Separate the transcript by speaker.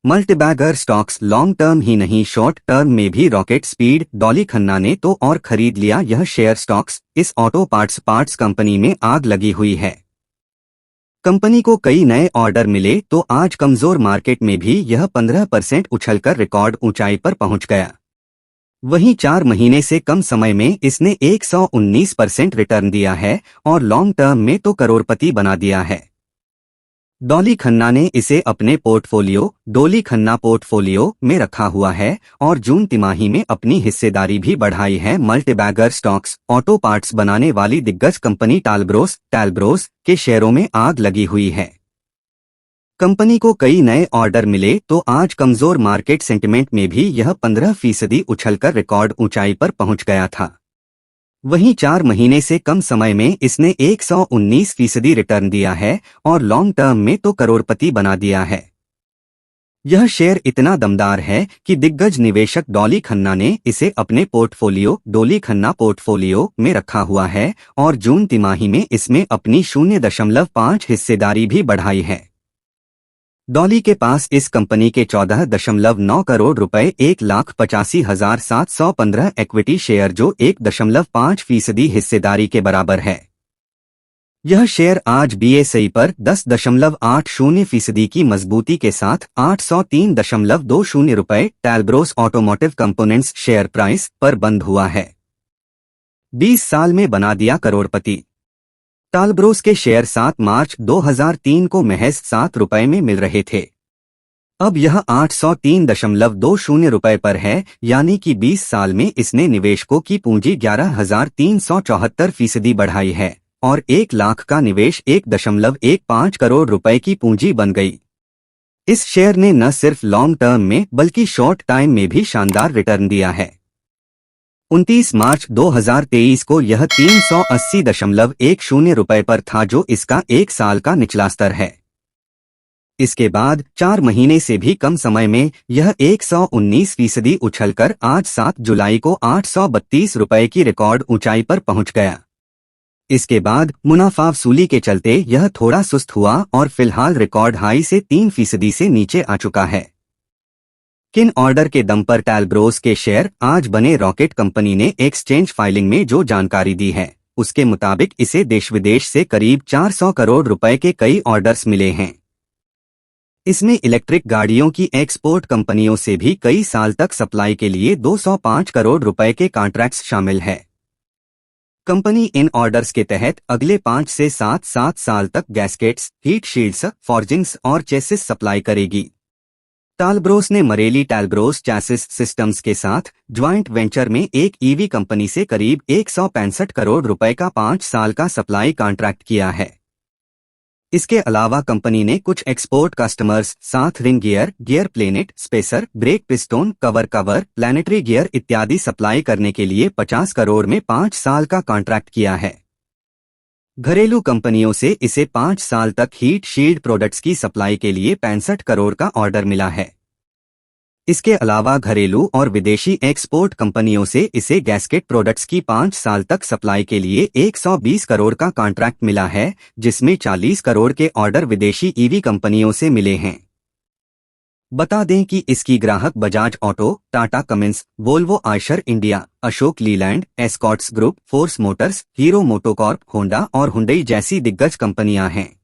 Speaker 1: Multibagger stocks long term ही नहीं short term में भी रॉकेट स्पीड। डॉली खन्ना ने तो और खरीद लिया यह शेयर स्टॉक्स। इस ऑटो पार्ट्स कंपनी में आग लगी हुई है। कंपनी को कई नए ऑर्डर मिले तो आज कमजोर मार्केट में भी यह 15% उछलकर रिकॉर्ड ऊंचाई पर पहुंच गया। वहीं 4 महीने से कम समय में इसने 119% रिटर्न दिया है और लॉन्ग टर्म में तो करोड़पति बना दिया है। डॉली खन्ना ने इसे अपने डोली खन्ना पोर्टफोलियो में रखा हुआ है और जून तिमाही में अपनी हिस्सेदारी भी बढ़ाई है। मल्टीबैगर स्टॉक्स ऑटो पार्ट्स बनाने वाली दिग्गज कंपनी टैलब्रोस के शेयरों में आग लगी हुई है। कंपनी को कई नए ऑर्डर मिले तो आज कमजोर मार्केट सेंटिमेंट में भी यह 15% उछलकर रिकॉर्ड ऊंचाई पर पहुंच गया था। वहीं 4 महीने से कम समय में इसने 119% रिटर्न दिया है और लॉन्ग टर्म में तो करोड़पति बना दिया है। यह शेयर इतना दमदार है कि दिग्गज निवेशक डॉली खन्ना ने इसे अपने डोली खन्ना पोर्टफोलियो में रखा हुआ है और जून तिमाही में इसमें अपनी 0.5 हिस्सेदारी भी बढ़ाई है। डॉली के पास इस कंपनी के 14.9 करोड़ रुपए 1,85,715 इक्विटी शेयर जो 1.5% हिस्सेदारी के बराबर है। यह शेयर आज बीएसई पर 10.80% की मजबूती के साथ 803.20 रुपए टैलब्रोस ऑटोमोटिव कंपोनेंट्स शेयर प्राइस पर बंद हुआ है। 20 साल में बना दिया करोड़पति। टैलब्रोस के शेयर 7 मार्च 2003 को महज 7 रुपए में मिल रहे थे। अब यह 803.20 रुपए पर है, यानी कि 20 साल में इसने निवेशकों की पूंजी 11,374% बढ़ाई है और 1 लाख का निवेश 1.15 करोड़ रुपए की पूंजी बन गई। इस शेयर ने न सिर्फ लॉन्ग टर्म में बल्कि शॉर्ट टाइम में भी शानदार रिटर्न दिया है। 29 मार्च 2023 को यह 380.10 रुपए पर था जो इसका 1 साल का निचला स्तर है। इसके बाद 4 महीने से भी कम समय में यह 119% उछलकर आज 7 जुलाई को 832 रुपए की रिकॉर्ड ऊंचाई पर पहुंच गया। इसके बाद मुनाफा वसूली के चलते यह थोड़ा सुस्त हुआ और फिलहाल रिकॉर्ड हाई से 3% से नीचे आ चुका है। किन ऑर्डर के दम पर टैलब्रोस के शेयर आज बने? रॉकेट कंपनी ने एक्सचेंज फाइलिंग में जो जानकारी दी है उसके मुताबिक इसे देश विदेश से करीब 400 करोड़ रुपए के कई ऑर्डर्स मिले हैं। इसमें इलेक्ट्रिक गाड़ियों की एक्सपोर्ट कंपनियों से भी कई साल तक सप्लाई के लिए 205 करोड़ रुपए के कॉन्ट्रैक्ट्स शामिल है। कंपनी इन ऑर्डर्स के तहत अगले 5 से 7 साल तक गैस्केट्स, हीट शील्ड्स, फॉर्जिंग्स और चेसिस सप्लाई करेगी। टैलब्रोस ने मरेली टैलब्रोस चैसिस सिस्टम्स के साथ ज्वाइंट वेंचर में एक ईवी कंपनी से करीब 165 करोड़ रुपए का 5 साल का सप्लाई कॉन्ट्रैक्ट किया है। इसके अलावा कंपनी ने कुछ एक्सपोर्ट कस्टमर्स साथ ring gear planet, spacer, brake piston, cover, planetary gear इत्यादि सप्लाई करने के लिए 50 करोड़ में 5 साल का कॉन्ट्रैक्ट किया है। घरेलू कंपनियों से इसे 5 साल तक हीट शील्ड प्रोडक्ट्स की सप्लाई के लिए 65 करोड़ का ऑर्डर मिला है। इसके अलावा घरेलू और विदेशी एक्सपोर्ट कंपनियों से इसे गैस्केट प्रोडक्ट्स की 5 साल तक सप्लाई के लिए 120 करोड़ का कॉन्ट्रैक्ट मिला है, जिसमें 40 करोड़ के ऑर्डर विदेशी ईवी कंपनियों से मिले हैं। बता दें कि इसकी ग्राहक Bajaj auto, Tata Cummins, Volvo Eicher India, Ashok Leyland, Escorts group, force Motors, hero MotoCorp, Honda और हुंडई जैसी दिग्गज कंपनियां हैं।